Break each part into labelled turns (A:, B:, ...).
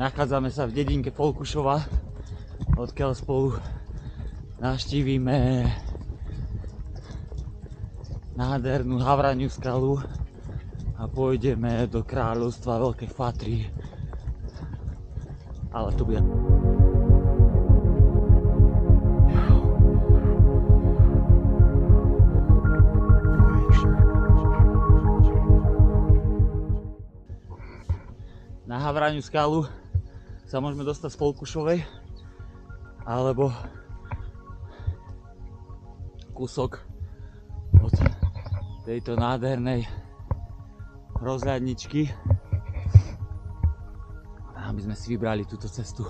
A: Nachádzame sa v dedinke Folkušova, odkiaľ spolu navštívime nádhernú Havraniu skalu a pôjdeme do kráľovstva Veľkej Fatry. Ale to bude... Na Havraniu skalu sa môžeme dostať z Folkušovej, alebo kúsok od tejto nádhernej rozhľadničky, aby sme si vybrali túto cestu.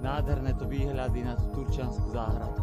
A: Nádherné to výhľady na tú Turčiansku záhradu.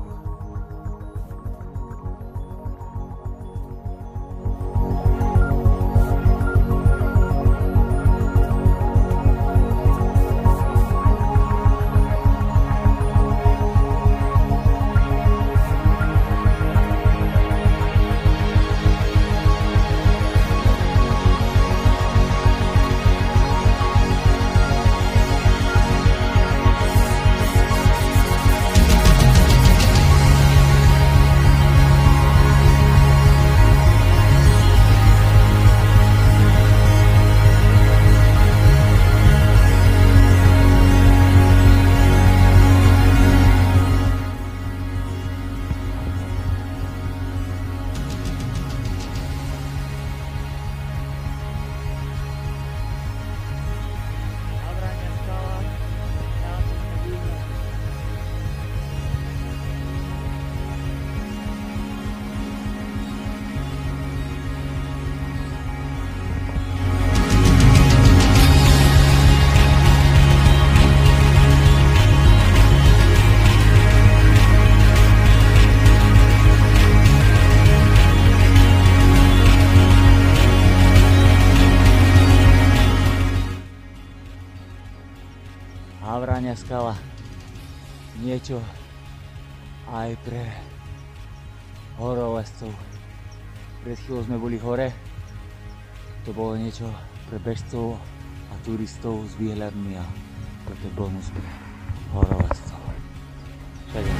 A: Havrania skala, niečo aj pre horolezcov. Pred chvíľou sme boli hore, to bolo niečo pre bežcov a turistov s výhľadmi a toto je bonus pre horolezcov. Všade.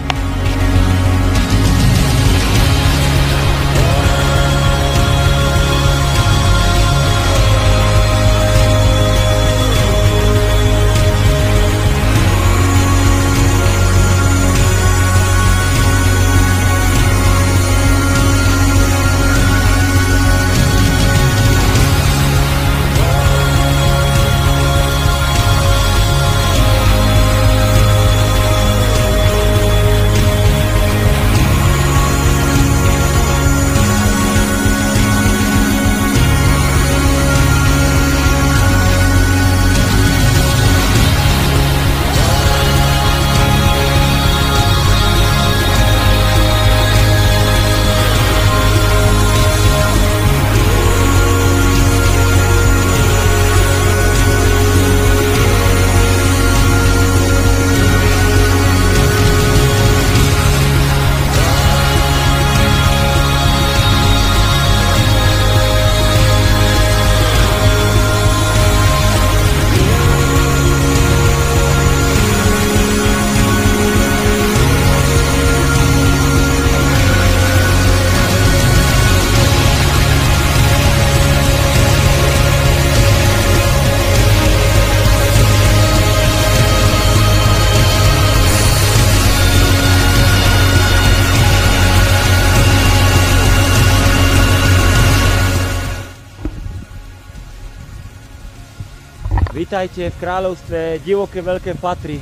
A: Vítajte v kráľovstve divoké Veľké Fatry.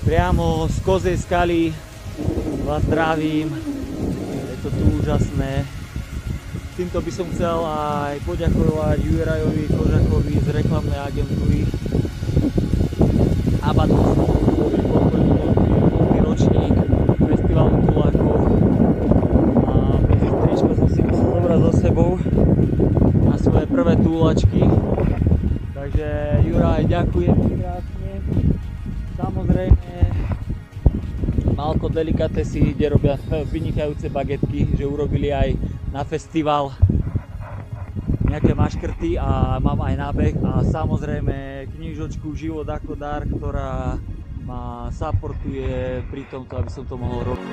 A: Priamo z Kozej skaly vás zdravím. Je to tu úžasné. Týmto by som chcel aj poďakovať Jurajovi Kožakovi z reklamnej agentúry Abados, ktorý podporil druhý ročník festivalu Tulákov. A bez trička som si musel zobrať so sebou na svoje prvé túlačky. Takže Juraj, ďakujem krásne. Samozrejme Malko Delikatesy, kde robia vynikajúce bagetky, že urobili aj na festival nejaké maškrty a mám aj nábeh a samozrejme knižočku Život ako dar, ktorá ma supportuje pri tomto, aby som to mohol robiť.